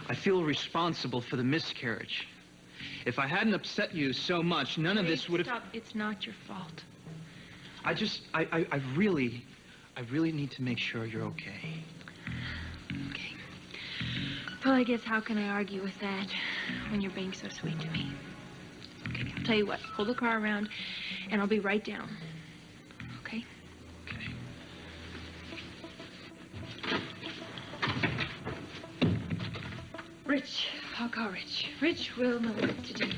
I feel responsible for the miscarriage. If I hadn't upset you so much, none of this would have... Stop. It's not your fault. I really need to make sure you're okay. Okay. Well, I guess how can I argue with that when you're being so sweet to me? Okay, I'll tell you what. Pull the car around, and I'll be right down. Okay? Okay. Rich. I'll call Rich. Rich will know what to do.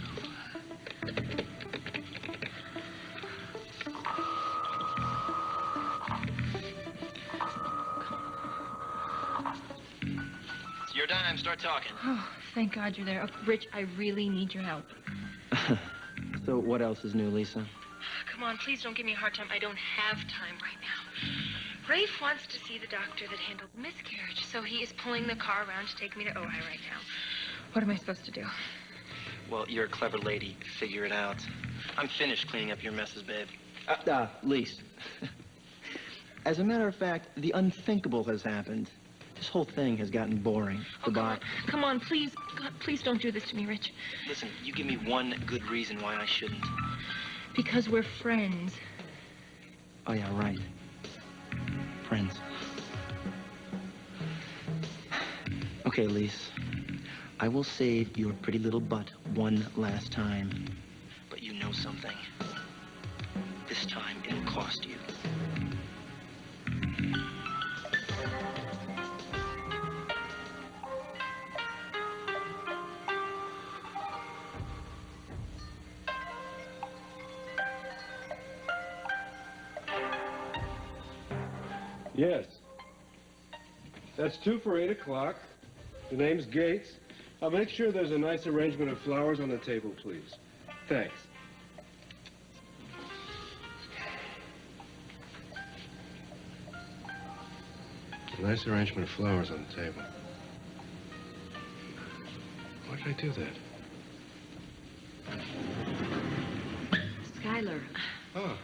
It's your dime. Start talking. Oh, thank God you're there. Oh, Rich, I really need your help. So what else is new, Lisa? Come on, please don't give me a hard time. I don't have time right now. Rafe wants to see the doctor that handled the miscarriage, so he is pulling the car around to take me to Ojai right now. What am I supposed to do? Well, you're a clever lady. Figure it out. I'm finished cleaning up your messes, babe. Lise. As a matter of fact, the unthinkable has happened. This whole thing has gotten boring. Oh, come on, please. God, please don't do this to me, Rich. Listen, you give me one good reason why I shouldn't. Because we're friends. Oh, yeah, right. Friends. Okay, Lise. I will save your pretty little butt one last time. But you know something. This time it'll cost you. Yes. That's 2 for 8 o'clock. The name's Gates. I'll make sure there's a nice arrangement of flowers on the table, please. Thanks. A nice arrangement of flowers on the table. Why did I do that? Skylar. Oh.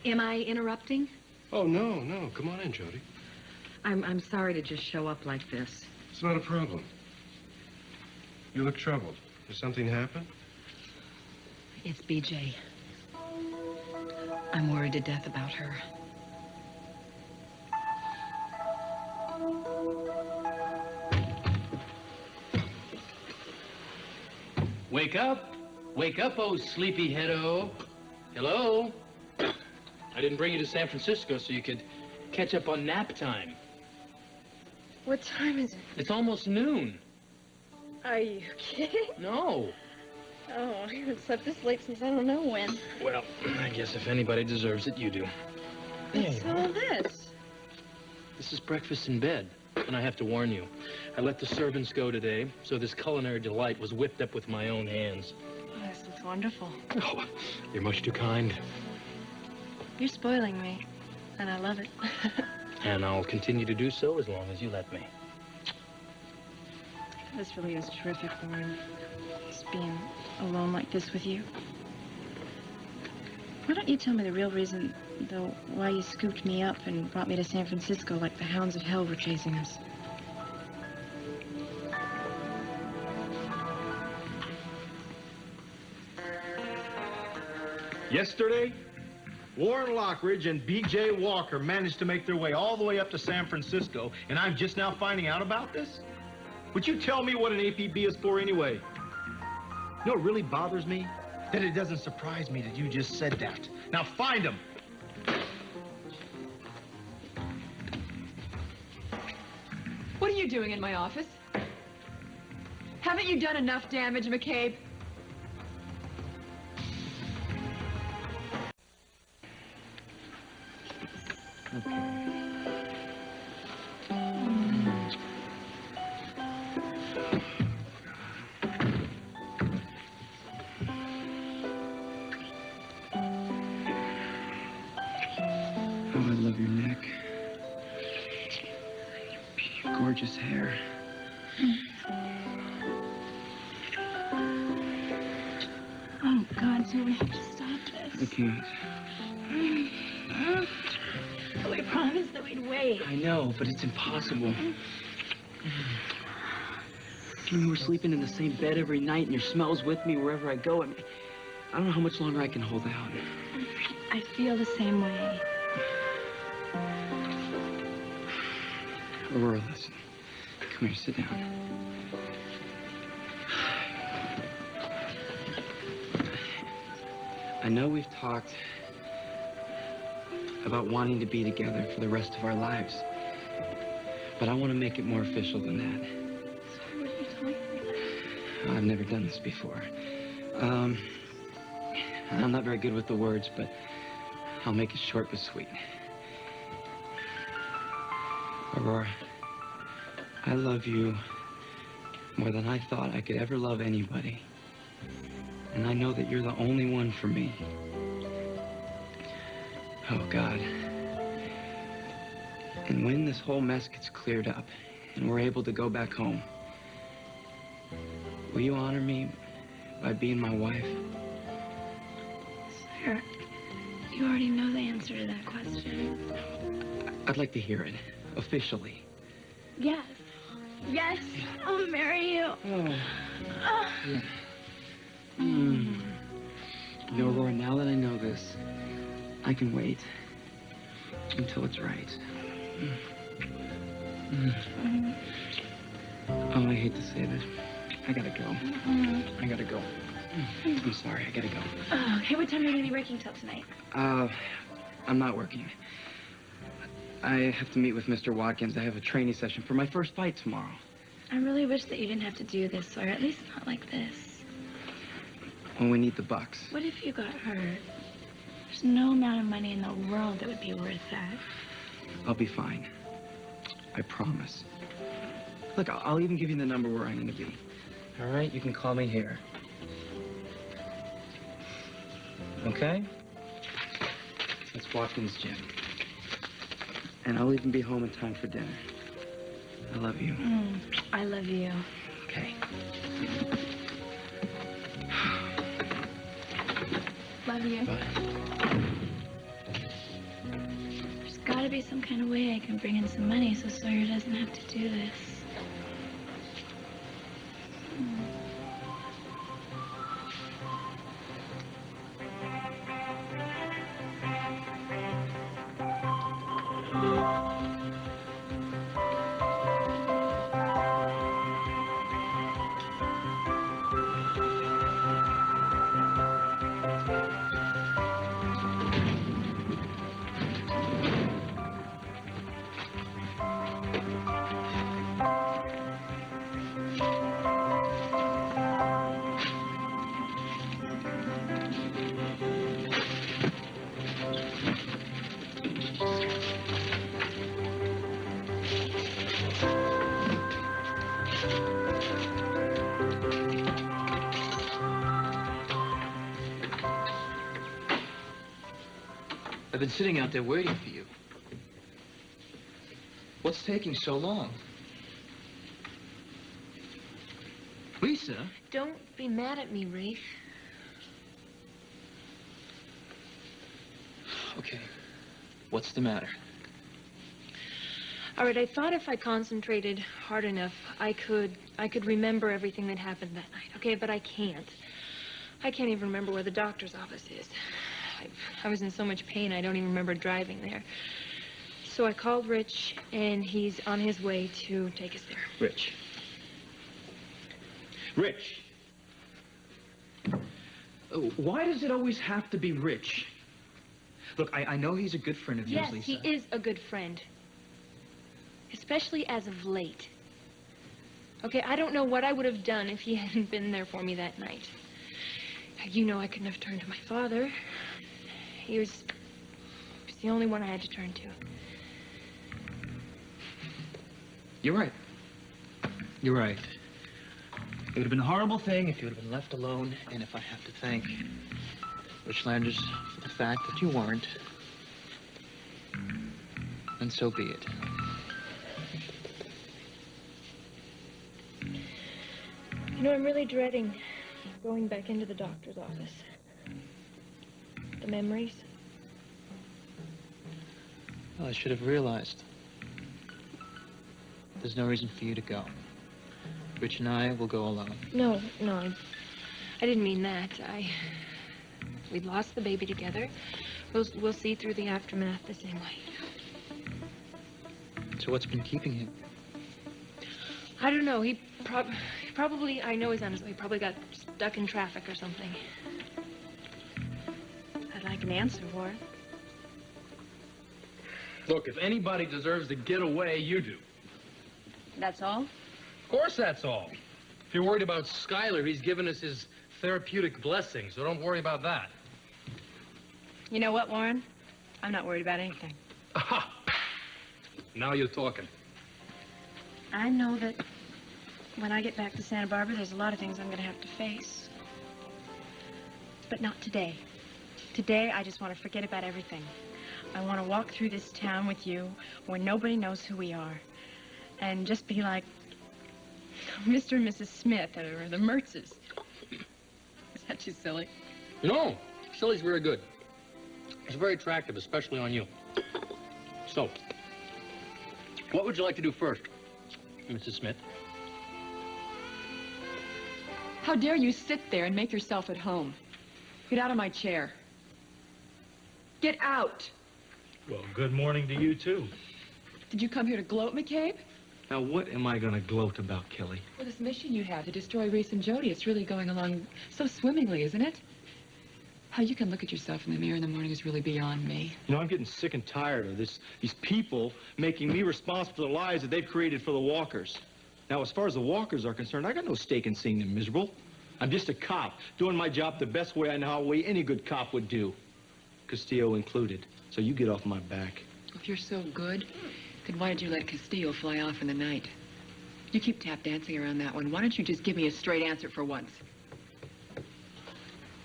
Am I interrupting? Oh, no. Come on in, Jody. I'm sorry to just show up like this. It's not a problem. You look troubled. Did something happen? It's BJ. I'm worried to death about her. Wake up. Wake up, oh sleepyhead-o. Hello? I didn't bring you to San Francisco so you could catch up on nap time. What time is it? It's almost noon. Are you kidding? No. Oh, I haven't slept this late since I don't know when. Well, I guess if anybody deserves it, you do. What's all this? This is breakfast in bed, and I have to warn you. I let the servants go today, so this culinary delight was whipped up with my own hands. Oh, this looks wonderful. Oh, you're much too kind. You're spoiling me, and I love it. And I'll continue to do so as long as you let me. This really is terrific, Warren. Just being alone like this with you. Why don't you tell me the real reason, though, why you scooped me up and brought me to San Francisco like the hounds of hell were chasing us? Yesterday, Warren Lockridge and B.J. Walker managed to make their way all the way up to San Francisco, and I'm just now finding out about this? Would you tell me what an APB is for anyway? You know what really bothers me? That it doesn't surprise me that you just said that. Now find them! What are you doing in my office? Haven't you done enough damage, McCabe? Gorgeous hair. Oh, God, so we have to stop this. I can't. We promised that we'd wait. I know, but it's impossible. I mean, we're sleeping in the same bed every night, and your smell's with me wherever I go. I mean, I don't know how much longer I can hold out. I feel the same way. Aurora, listen. Come here, sit down. I know we've talked about wanting to be together for the rest of our lives, but I want to make it more official than that. Sorry, what are you talking about? I've never done this before. I'm not very good with the words, but I'll make it short but sweet. Aurora, I love you more than I thought I could ever love anybody. And I know that you're the only one for me. Oh, God. And when this whole mess gets cleared up and we're able to go back home, will you honor me by being my wife? Sir, you already know the answer to that question. I'd like to hear it, officially. Yes. Yes, I'll marry you. Oh. Yeah. You know, Aurora, now that I know this, I can wait until it's right. Oh, I hate to say this. I gotta go. I gotta go. I'm sorry, I gotta go. Oh, okay, what time are you gonna be working till tonight? I'm not working. I have to meet with Mr. Watkins. I have a training session for my first fight tomorrow. I really wish that you didn't have to do this, sir. At least not like this. Well, we need the bucks. What if you got hurt? There's no amount of money in the world that would be worth that. I'll be fine. I promise. Look, I'll even give you the number where I'm going to be. All right? You can call me here. Okay? That's Watkins' gym. And I'll even be home in time for dinner. I love you. I love you. Okay. Love you. Bye. There's gotta be some kind of way I can bring in some money so Sawyer doesn't have to do this. I've been sitting out there waiting for you. What's taking so long? Lisa? Don't be mad at me, Rafe. Okay. What's the matter? All right, I thought if I concentrated hard enough, I could remember everything that happened that night. Okay, but I can't. I can't even remember where the doctor's office is. I was in so much pain, I don't even remember driving there. So I called Rich, and he's on his way to take us there. Rich. Rich. Why does it always have to be Rich? Look, I know he's a good friend of yours, Yes, Lisa. he is a good friend. Especially as of late. Okay, I don't know what I would have done if he hadn't been there for me that night. You know I couldn't have turned to my father. He was the only one I had to turn to. You're right. You're right. It would have been a horrible thing if you would have been left alone, and if I have to thank Rich Landers for the fact that you weren't, then so be it. You know, I'm really dreading going back into the doctor's office. The memories. Well, I should have realized. There's no reason for you to go. Rich and I will go alone. No, I didn't mean that. We lost the baby together. We'll see through the aftermath the same way. So what's been keeping him? I don't know. He probably, I know he's on his way. He probably got stuck in traffic or something. I'd like an answer, Warren. Look, if anybody deserves to get away, you do. That's all? Of course that's all. If you're worried about Skyler, he's given us his therapeutic blessing, so don't worry about that. You know what, Warren? I'm not worried about anything. Aha! Now you're talking. I know that when I get back to Santa Barbara, there's a lot of things I'm going to have to face. But not today. Today, I just want to forget about everything. I want to walk through this town with you where nobody knows who we are. And just be like Mr. and Mrs. Smith or the Mertzes. Is that too silly? No, silly's very good. It's very attractive, especially on you. So, what would you like to do first, Mrs. Smith? How dare you sit there and make yourself at home? Get out of my chair. Get out! Well, good morning to you, too. Did you come here to gloat, McCabe? Now, what am I going to gloat about, Kelly? Well, this mission you have to destroy Reese and Jody, it's really going along so swimmingly, isn't it? How you can look at yourself in the mirror in the morning is really beyond me. You know, I'm getting sick and tired of these people making me responsible for the lives that they've created for the Walkers. Now, as far as the Walkers are concerned, I got no stake in seeing them miserable. I'm just a cop, doing my job the best way I know how any good cop would do. Castillo included. So you get off my back. If you're so good, then why did you let Castillo fly off in the night? You keep tap dancing around that one. Why don't you just give me a straight answer for once?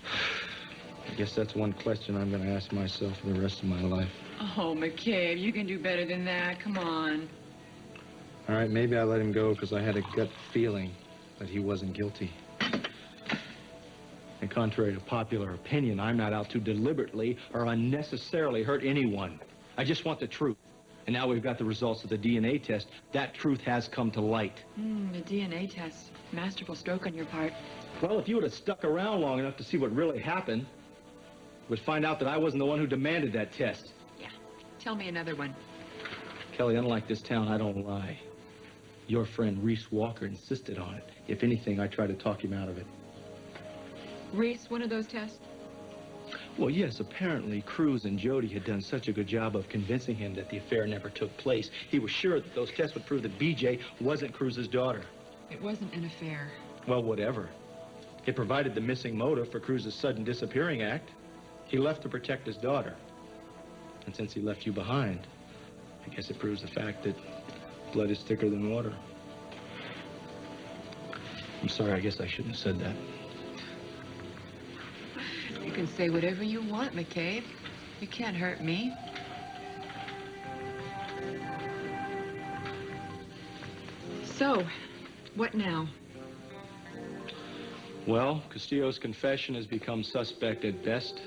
I guess that's one question I'm going to ask myself for the rest of my life. Oh, McCabe, you can do better than that. Come on. All right, maybe I let him go because I had a gut feeling that he wasn't guilty. And contrary to popular opinion, I'm not out to deliberately or unnecessarily hurt anyone. I just want the truth. And now we've got the results of the DNA test. That truth has come to light. The DNA test. Masterful stroke on your part. Well, if you would have stuck around long enough to see what really happened, you would find out that I wasn't the one who demanded that test. Yeah. Tell me another one. Kelly, unlike this town, I don't lie. Your friend Reese Walker insisted on it. If anything, I tried to talk him out of it. Reese, one of those tests? Well, yes, apparently Cruz and Jody had done such a good job of convincing him that the affair never took place. He was sure that those tests would prove that BJ wasn't Cruz's daughter. It wasn't an affair. Well, whatever. It provided the missing motive for Cruz's sudden disappearing act. He left to protect his daughter. And since he left you behind, I guess it proves the fact that blood is thicker than water. I'm sorry, I guess I shouldn't have said that. You can say whatever you want, McCabe. You can't hurt me. So, what now? Well, Castillo's confession has become suspect at best.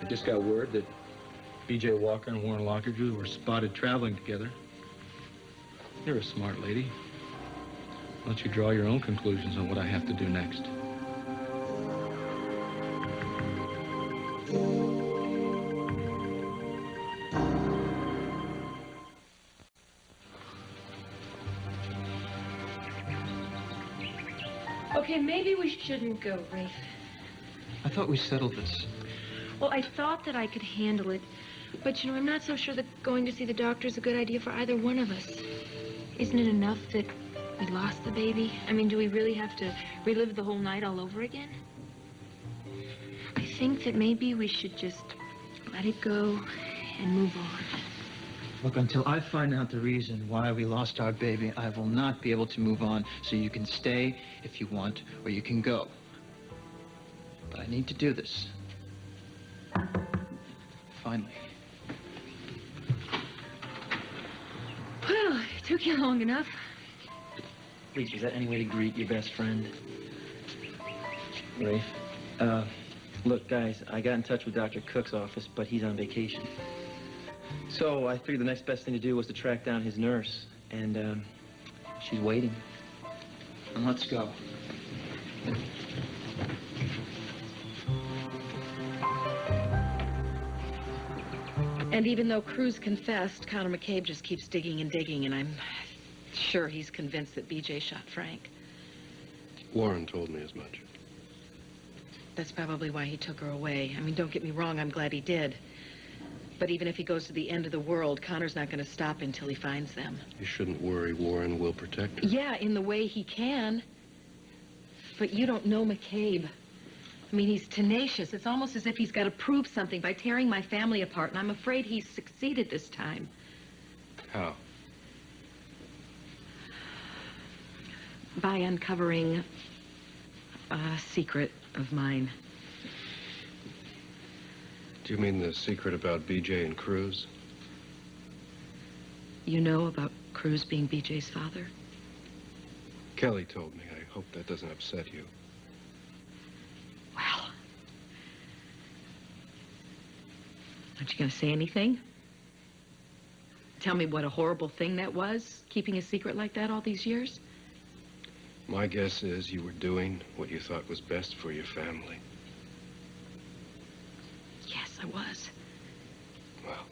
I just got word that B.J. Walker and Warren Lockridge were spotted traveling together. You're a smart lady. I'll let you draw your own conclusions on what I have to do next. Okay, maybe we shouldn't go, Rafe. I thought we settled this. Well, I thought that I could handle it. But, you know, I'm not so sure that going to see the doctor is a good idea for either one of us. Isn't it enough that we lost the baby? I mean, do we really have to relive the whole night all over again? I think that maybe we should just let it go and move on. Look, until I find out the reason why we lost our baby, I will not be able to move on. So you can stay if you want, or you can go. But I need to do this. Finally. Well, it took you long enough. Please, is that any way to greet your best friend? Rafe? Look, guys, I got in touch with Dr. Cook's office, but he's on vacation. So I figured the next best thing to do was to track down his nurse, and she's waiting. and let's go. And even though Cruz confessed, Connor McCabe just keeps digging and digging, and I'm sure he's convinced that BJ shot Frank. Warren told me as much. That's probably why he took her away. I mean, don't get me wrong, I'm glad he did. But even if he goes to the end of the world, Connor's not going to stop until he finds them. You shouldn't worry. Warren will protect her. Yeah, in the way he can. But you don't know McCabe. I mean, he's tenacious. It's almost as if he's got to prove something by tearing my family apart, and I'm afraid he's succeeded this time. How? By uncovering a secret of mine. Do you mean the secret about BJ and Cruz? You know about Cruz being BJ's father? Kelly told me. I hope that doesn't upset you. Well, aren't you going to say anything? Tell me what a horrible thing that was, keeping a secret like that all these years? My guess is you were doing what you thought was best for your family. Yes, I was. Well,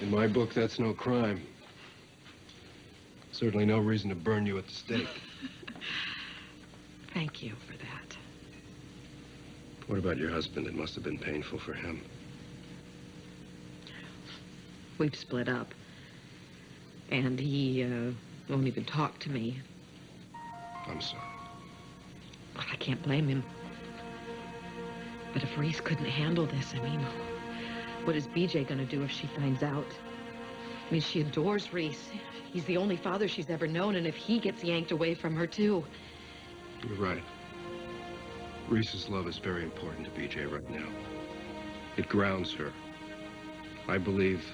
in my book, that's no crime. Certainly no reason to burn you at the stake. Thank you for that. What about your husband? It must have been painful for him. We've split up. And he won't even talk to me. I'm sorry. But I can't blame him. But if Reese couldn't handle this, I mean, what is BJ going to do if she finds out? I mean, she adores Reese. He's the only father she's ever known, and if he gets yanked away from her, too. You're right. Reese's love is very important to BJ right now. It grounds her. I believe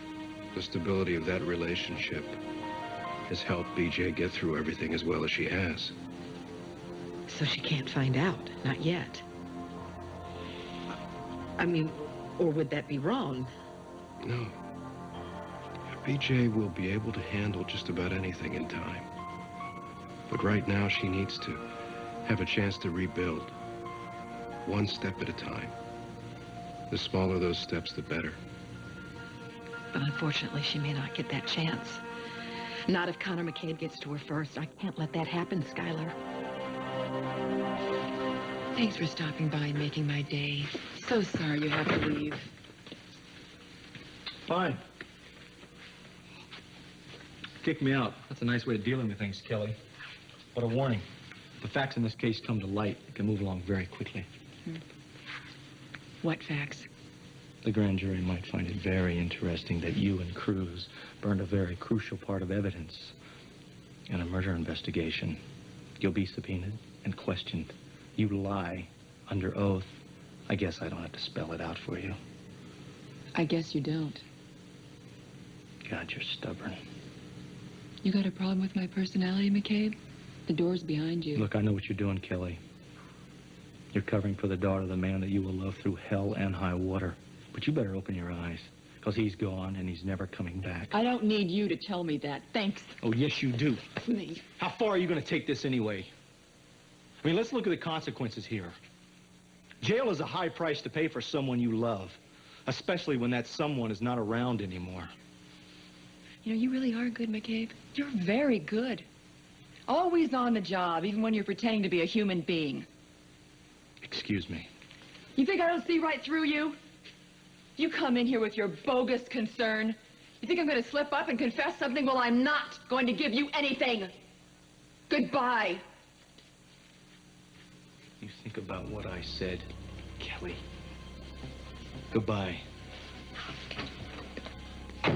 the stability of that relationship has helped BJ get through everything as well as she has. So she can't find out, not yet. I mean, or would that be wrong? No. BJ will be able to handle just about anything in time. But right now, she needs to have a chance to rebuild. One step at a time. The smaller those steps, the better. But unfortunately, she may not get that chance. Not if Connor McCabe gets to her first. I can't let that happen, Skylar. Thanks for stopping by and making my day. So sorry you have to leave. Fine. Kick me out. That's a nice way of dealing with things, Kelly. But a warning. If the facts in this case come to light, it can move along very quickly. What facts? The grand jury might find it very interesting that you and Cruz burned a very crucial part of evidence in a murder investigation. You'll be subpoenaed and questioned. You lie under oath. I guess I don't have to spell it out for you. I guess you don't. God, you're stubborn. You got a problem with my personality, McCabe? The door's behind you. Look, I know what you're doing, Kelly. You're covering for the daughter of the man that you will love through hell and high water. But you better open your eyes, because he's gone and he's never coming back. I don't need you to tell me that. Thanks. Oh, yes, you do. Please. How far are you going to take this anyway? I mean, let's look at the consequences here. Jail is a high price to pay for someone you love, especially when that someone is not around anymore. You know, you really are good, McCabe. You're very good. Always on the job, even when you're pretending to be a human being. Excuse me. You think I don't see right through you? You come in here with your bogus concern. You think I'm going to slip up and confess something? Well, I'm not going to give you anything. Goodbye. You think about what I said, Kelly. Goodbye. Oh,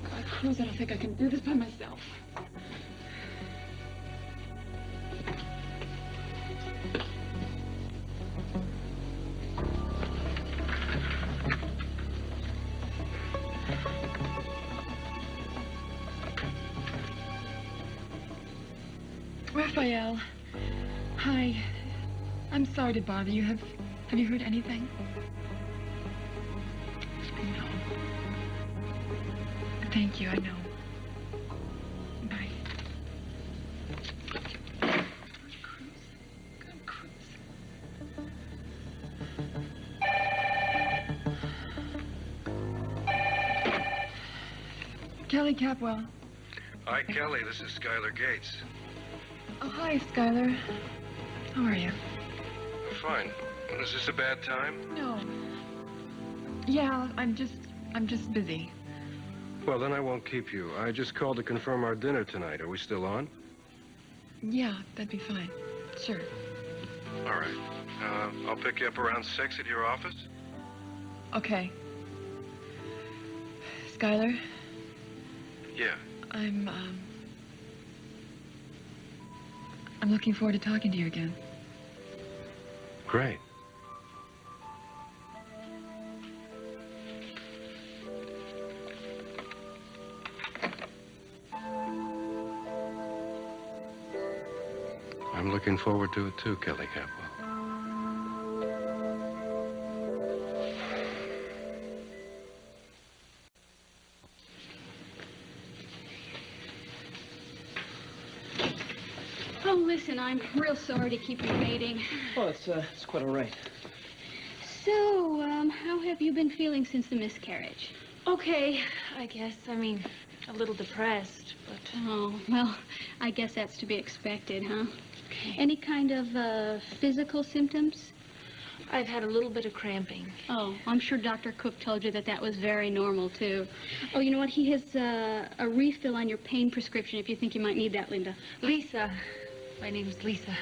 God, Cruz, I don't think I can do this by myself. Raphael, hi. I'm sorry to bother you. Have you heard anything? No. Thank you, I know. Bye. Good cruise. Kelly Capwell. Hi, Kelly. This is Skylar Gates. Oh, hi, Skylar. How are you? Fine. Is this a bad time? No. Yeah, I'm just busy. Well, then I won't keep you. I just called to confirm our dinner tonight. Are we still on? Yeah, that'd be fine. Sure. All right. I'll pick you up around 6 at your office. Okay. Skylar, Yeah. I'm looking forward to talking to you again. Great. I'm looking forward to it too, Kelly Capwell. Oh, listen, I'm real sorry to keep you waiting. Well, it's quite all right. So, how have you been feeling since the miscarriage? Okay, I guess. I mean, a little depressed, but... Oh, well, I guess that's to be expected, huh? Okay. Any kind of, physical symptoms? I've had a little bit of cramping. Oh, I'm sure Dr. Cook told you that that was very normal, too. Oh, you know what? He has, a refill on your pain prescription if you think you might need that, Linda. Lisa. My name's Lisa.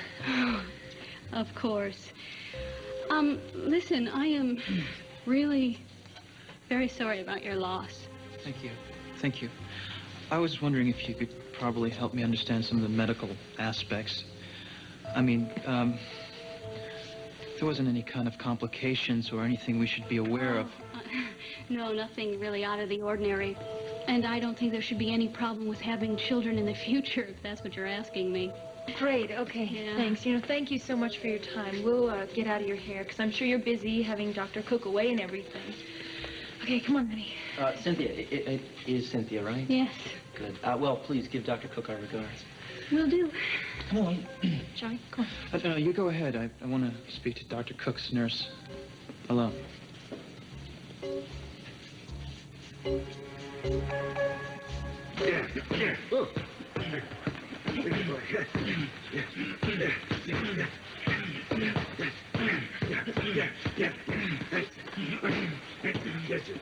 Of course. Listen, I am really very sorry about your loss. Thank you. Thank you. I was wondering if you could probably help me understand some of the medical aspects. I mean, there wasn't any kind of complications or anything we should be aware of. No, nothing really out of the ordinary. And I don't think there should be any problem with having children in the future, if that's what you're asking me. Great, okay, Yeah. thanks. You know, thank you so much for your time. We'll get out of your hair, because I'm sure you're busy having Dr. Cook away and everything. Okay, come on, honey. Cynthia, it is Cynthia, right? Yes, Good. Well, please give Dr. Cook our regards. will do. Come on. Shall we? Come on. No, you go ahead. I want to speak to Dr. Cook's nurse alone. Yeah. Oh.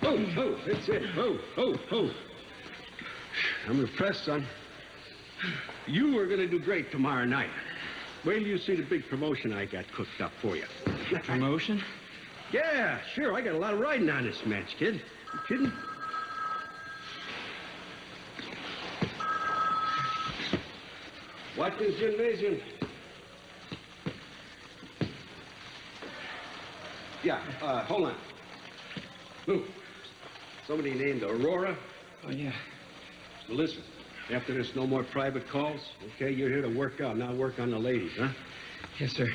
Oh, that's it. Oh. I'm impressed, son. You are going to do great tomorrow night. Wait till you see the big promotion I got cooked up for you. Promotion? Yeah, sure. I got a lot of riding on this match, kid. You kidding? Watkins Gymnasium. Yeah, hold on. Ooh, somebody named Aurora. Oh, yeah. Well, listen, after this, no more private calls, okay? You're here to work out, not work on the ladies, huh? Yes, sir.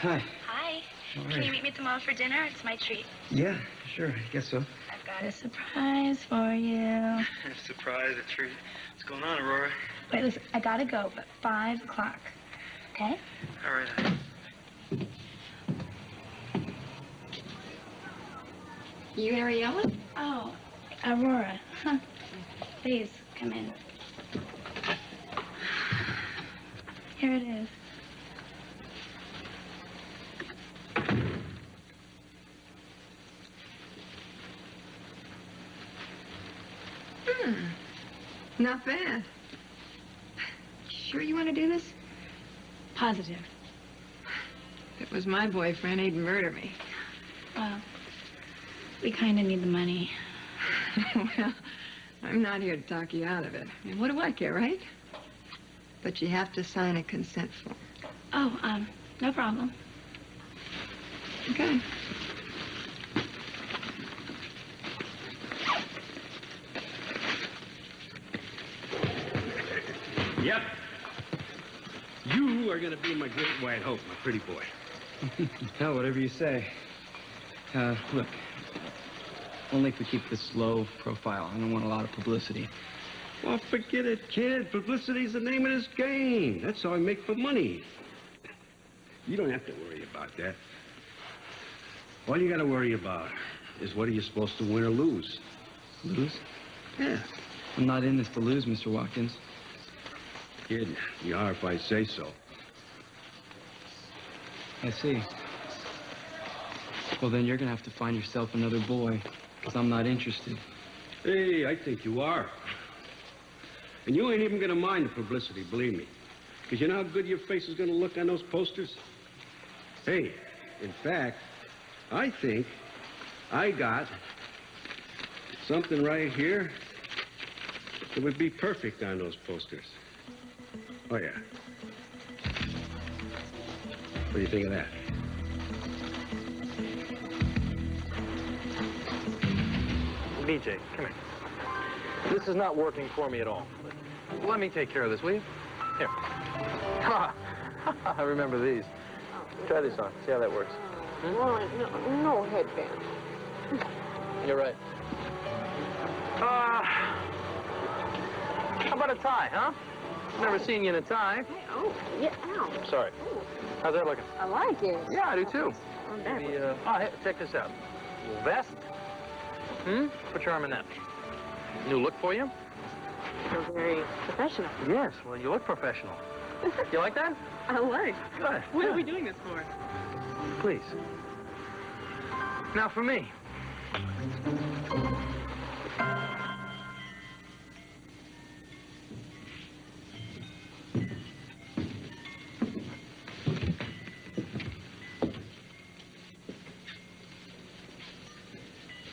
Hi. Hi. How are Can you you? meet me tomorrow for dinner? It's my treat. Yeah, sure. I guess so. I've got a surprise for you. Surprise, a treat. What's going on, Aurora? Wait, listen, I gotta go, but 5 o'clock. Okay? All right. You, Ariella? Oh, Aurora. Huh. Please, come in. Here it is. Not bad. Sure you want to do this? Positive. If it was my boyfriend, he'd murder me. Well, we kind of need the money. Well, I'm not here to talk you out of it. I mean, what do I care, right? But you have to sign a consent form. Oh, no problem. Okay. Yep. You are going to be my great white hope, my pretty boy. Hell, whatever you say. Look, Only if we keep this low profile. I don't want a lot of publicity. Well, forget it, kid. Publicity's the name of this game. That's how I make for money. You don't have to worry about that. All you gotta worry about is what are you supposed to win or lose? Lose? Yeah. I'm not in this to lose, Mr. Watkins. Kid, you are if I say so. I see. Well, then you're gonna have to find yourself another boy, because I'm not interested. Hey, I think you are. And you ain't even gonna mind the publicity, believe me. Because you know how good your face is gonna look on those posters? Hey, in fact, I think I got something right here that would be perfect on those posters. Oh, yeah. What do you think of that? BJ, come here. This is not working for me at all. Let me take care of this, will you? Here. I remember these. Try this on. See how that works. No headband. You're right. How about a tie, huh? Never seen you in a tie. Oh, yeah, ow. Sorry. How's that looking? I like it. Yeah, I do too. Maybe, hey, check this out. Vest. Put your arm in that. New look for you? You're very professional. Yes, well, you look professional. You like that? I like. Good. What are we doing this for? Please. Now for me.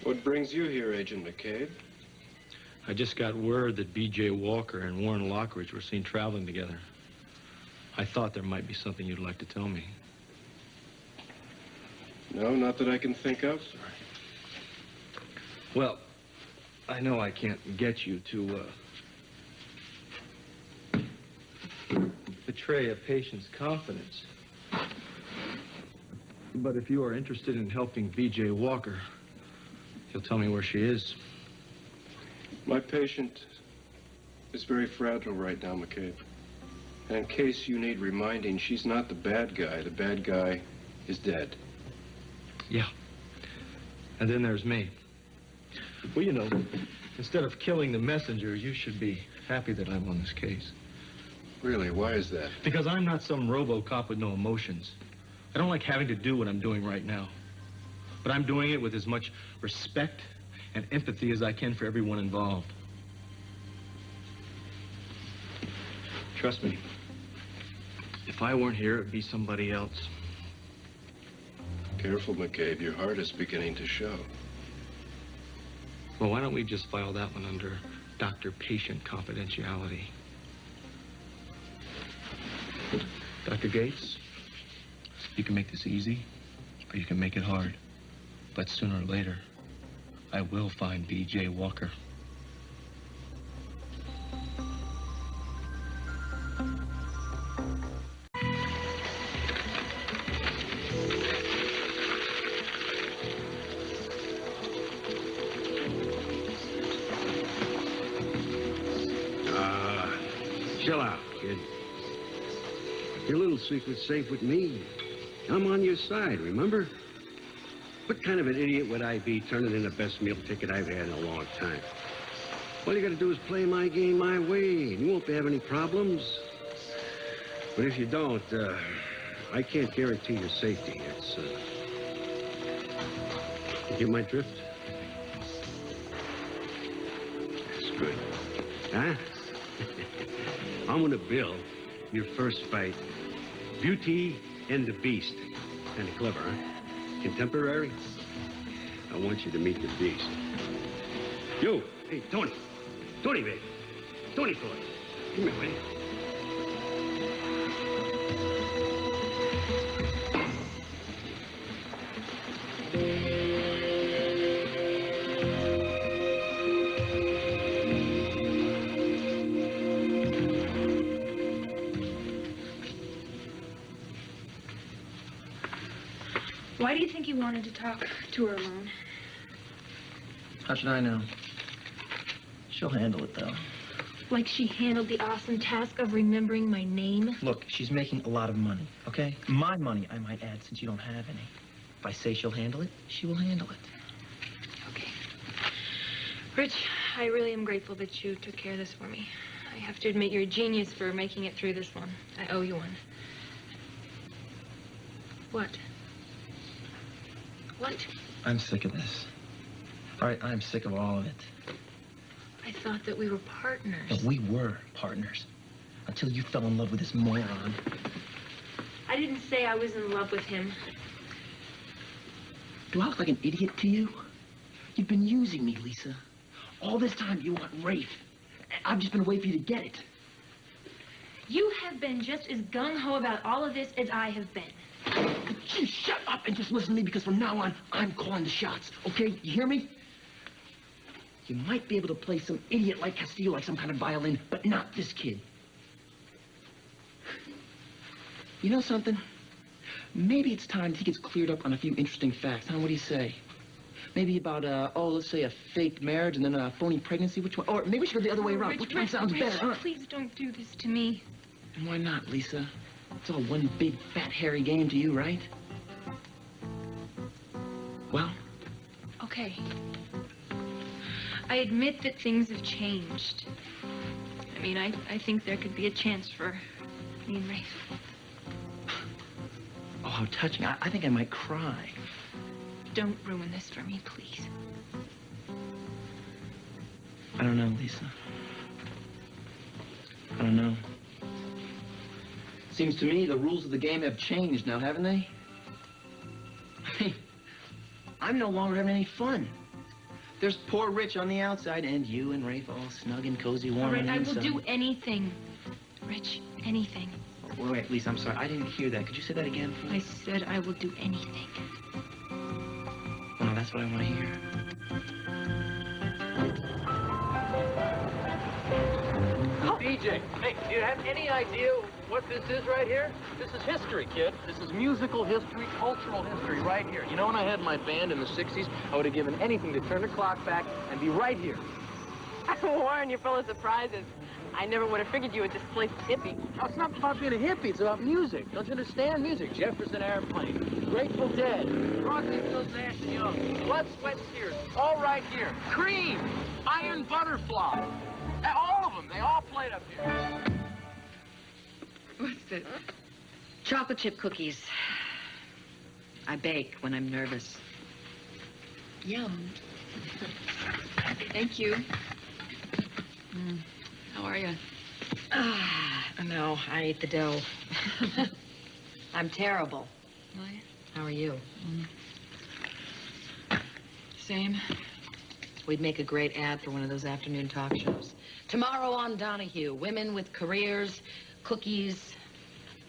What brings you here, Agent McCabe? I just got word that B.J. Walker and Warren Lockridge were seen traveling together. I thought there might be something you'd like to tell me. No, not that I can think of. Well, I know I can't get you to, betray a patient's confidence. But if you are interested in helping B.J. Walker, you'll tell me where she is. My patient is very fragile right now, McCabe. And in case you need reminding, she's not the bad guy. The bad guy is dead. Yeah. And then there's me. Well, you know, instead of killing the messenger, you should be happy that I'm on this case. Really? Why is that? Because I'm not some RoboCop with no emotions. I don't like having to do what I'm doing right now. But I'm doing it with as much respect and empathy as I can for everyone involved. Trust me, if I weren't here, it'd be somebody else. Careful, McCabe. Your heart is beginning to show. Well, why don't we just file that one under doctor-patient confidentiality? Dr. Gates, you can make this easy, or you can make it hard. But sooner or later, I will find B.J. Walker. Chill out, kid. Your little secret's safe with me. I'm on your side, remember? What kind of an idiot would I be turning in the best meal ticket I've had in a long time? All you gotta do is play my game my way, and you won't have any problems. But if you don't, I can't guarantee your safety. It's, you get my drift? That's good. Huh? I'm gonna bill your first fight Beauty and the Beast. Kinda clever, huh? Contemporary? I want you to meet the Beast. You! Hey, Tony! Tony, baby! Tony boy! Come here, will you? Why do you think you wanted to talk to her alone? How should I know? She'll handle it, though. Like she handled the awesome task of remembering my name? Look, she's making a lot of money, okay? My money, I might add, since you don't have any. If I say she'll handle it, she will handle it. Okay. Rich, I really am grateful that you took care of this for me. I have to admit, you're a genius for making it through this one. I owe you one. What? What? I'm sick of this. All right, I'm sick of all of it. I thought that we were partners. And we were partners. Until you fell in love with this moron. I didn't say I was in love with him. Do I look like an idiot to you? You've been using me, Lisa. All this time you want Rafe. I've just been waiting for you to get it. You have been just as gung-ho about all of this as I have been. Could you shut up and just listen to me, because from now on, I'm calling the shots, okay? You hear me? You might be able to play some idiot like Castillo, like some kind of violin, but not this kid. You know something? Maybe it's time he gets cleared up on a few interesting facts, huh? What do you say? Maybe about, let's say a fake marriage and then a phony pregnancy. Which one? Or maybe we should go the other way around. Which one sounds better, huh? Please don't do this to me. And why not, Lisa? It's all one big, fat, hairy game to you, right? Well? Okay. I admit that things have changed. I mean, I think there could be a chance for me and Rafe. Oh, how touching. I think I might cry. Don't ruin this for me, please. I don't know, Lisa. I don't know. Seems to me the rules of the game have changed now, haven't they? I mean, I'm no longer having any fun. There's poor Rich on the outside, and you and Rafe all snug and cozy, warm All right, on the I will inside. do anything, Rich, anything. Wait, Lisa, I'm sorry. I didn't hear that. Could you say that again, please? I said I will do anything. Well, that's what I want to hear. BJ, hey, do you have any idea what this is right here? This is history, kid. This is musical history, cultural history right here. You know, when I had my band in the 60s, I would have given anything to turn the clock back and be right here. Warren, you're full of surprises. I never would have figured you a displaced hippie. Oh, it's not about being a hippie. It's about music. Don't you understand music? Jefferson Airplane, Grateful Dead, Crosby, Stills, Nash & Young, Blood, Sweat, Tears, all right here. Cream, Iron Butterfly, all of them. They all played up here. What's this? Chocolate chip cookies. I bake when I'm nervous. Yum. Thank you. How are you? No, I ate the dough. I'm terrible. Really? How are you? Same. We'd make a great ad for one of those afternoon talk shows. Tomorrow on Donahue, women with careers, cookies,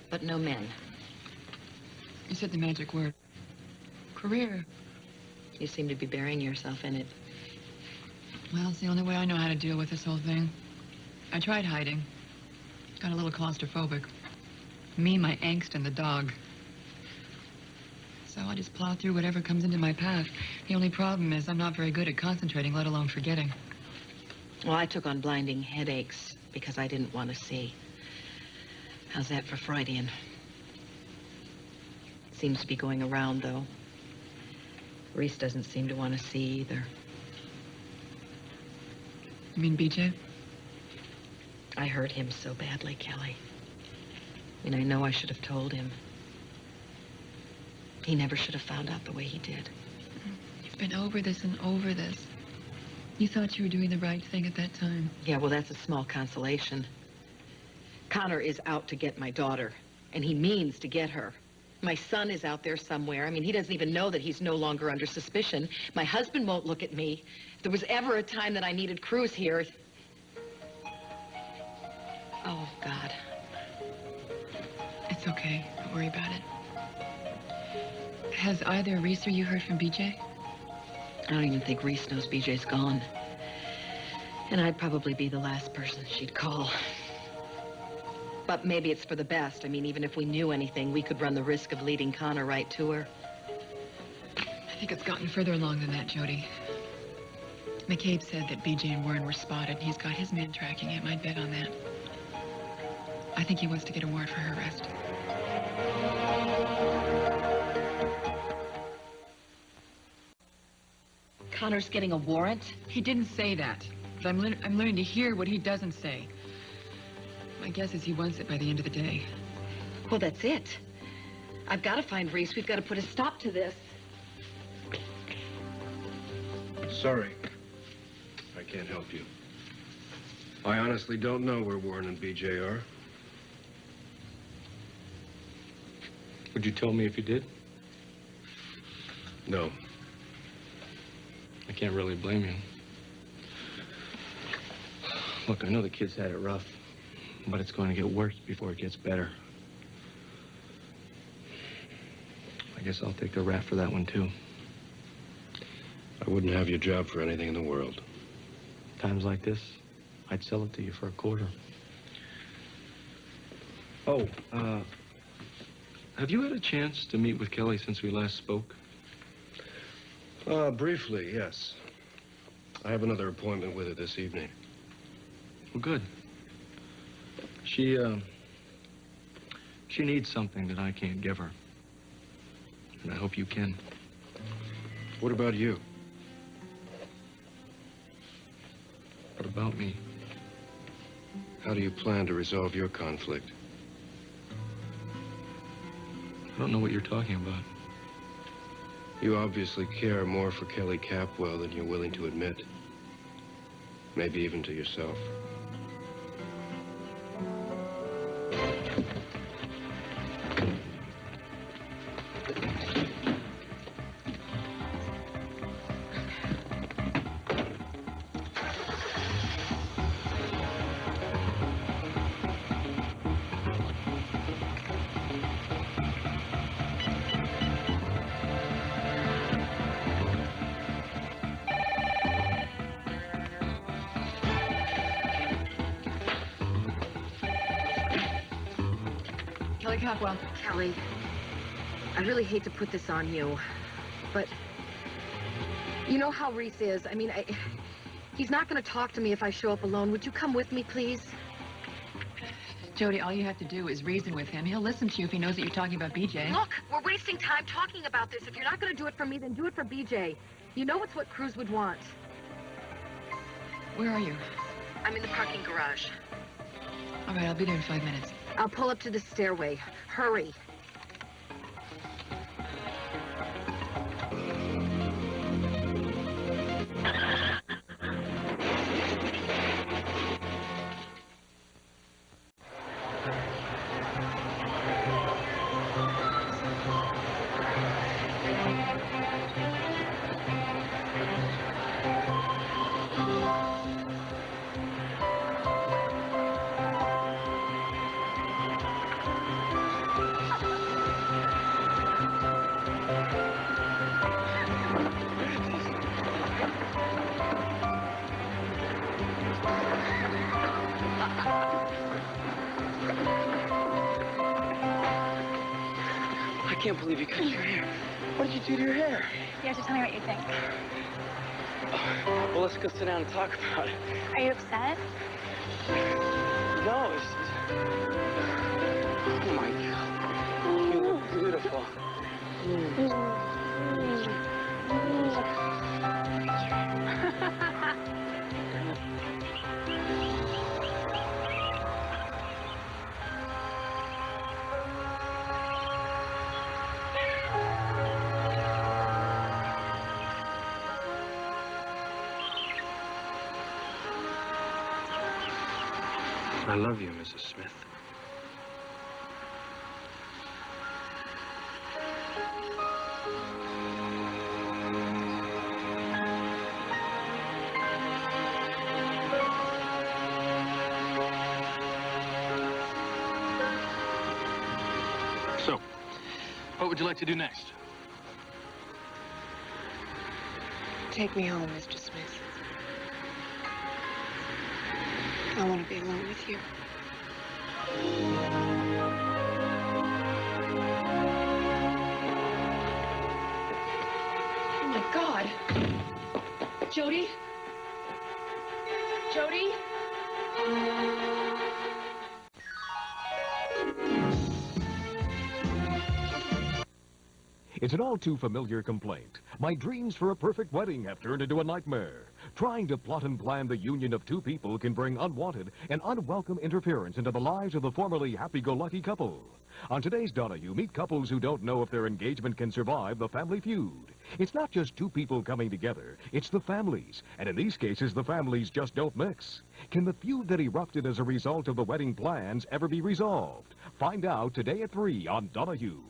but no men. You said the magic word. Career. You seem to be burying yourself in it. Well, it's the only way I know how to deal with this whole thing. I tried hiding. Got a little claustrophobic. Me, my angst, and the dog. So I just plow through whatever comes into my path. The only problem is I'm not very good at concentrating, let alone forgetting. Well, I took on blinding headaches because I didn't want to see. How's that for Freudian? Seems to be going around, though. Reese doesn't seem to want to see either. You mean BJ? I hurt him so badly, Kelly. I mean, I know I should have told him. He never should have found out the way he did. You've been over this and over this. You thought you were doing the right thing at that time. Yeah, well, that's a small consolation. Connor is out to get my daughter, and he means to get her. My son is out there somewhere. I mean, he doesn't even know that he's no longer under suspicion. My husband won't look at me. If there was ever a time that I needed Cruz here... Oh, God. It's okay. Don't worry about it. Has either Reese or you heard from BJ? I don't even think Reese knows BJ's gone. And I'd probably be the last person she'd call. But maybe it's for the best. I mean, even if we knew anything, we could run the risk of leading Connor right to her. I think it's gotten further along than that, Jody. McCabe said that BJ and Warren were spotted. He's got his men tracking him. I'd bet on that. I think he wants to get a warrant for her arrest. Connor's getting a warrant? He didn't say that. But I'm learning to hear what he doesn't say. My guess is he wants it by the end of the day. Well, that's it. I've got to find Reese. We've got to put a stop to this. Sorry. I can't help you. I honestly don't know where Warren and BJ are. Would you tell me if you did? No. I can't really blame you. Look, I know the kid's had it rough, but it's going to get worse before it gets better. I guess I'll take the rap for that one, too. I wouldn't have your job for anything in the world. Times like this, I'd sell it to you for $25. Oh, have you had a chance to meet with Kelly since we last spoke? Briefly, yes. I have another appointment with her this evening. Well, good. She needs something that I can't give her. And I hope you can. What about you? What about me? How do you plan to resolve your conflict? I don't know what you're talking about. You obviously care more for Kelly Capwell than you're willing to admit. Maybe even to yourself. Kelly Capwell. Kelly, I really hate to put this on you, but you know how Reese is. I mean, he's not going to talk to me if I show up alone. Would you come with me, please? Jody, all you have to do is reason with him. He'll listen to you if he knows that you're talking about BJ. Look, we're wasting time talking about this. If you're not going to do it for me, then do it for BJ. You know it's what Cruz would want. Where are you? I'm in the parking garage. All right, I'll be there in 5 minutes. I'll pull up to the stairway. Hurry. I can't believe you cut your hair. What did you do to your hair? You have to tell me what you think. Well, let's go sit down and talk about it. Are you upset? No, it's just... Oh, my God. You look beautiful. I love you, Mrs. Smith. So, what would you like to do next? Take me home, Mr. Smith. I want to be alone with you. Oh, my God. Jody, Jody? It's an all-too-familiar complaint. My dreams for a perfect wedding have turned into a nightmare. Trying to plot and plan the union of two people can bring unwanted and unwelcome interference into the lives of the formerly happy-go-lucky couple. On today's Donahue, meet couples who don't know if their engagement can survive the family feud. It's not just two people coming together, it's the families. And in these cases, the families just don't mix. Can the feud that erupted as a result of the wedding plans ever be resolved? Find out today at 3 on Donahue.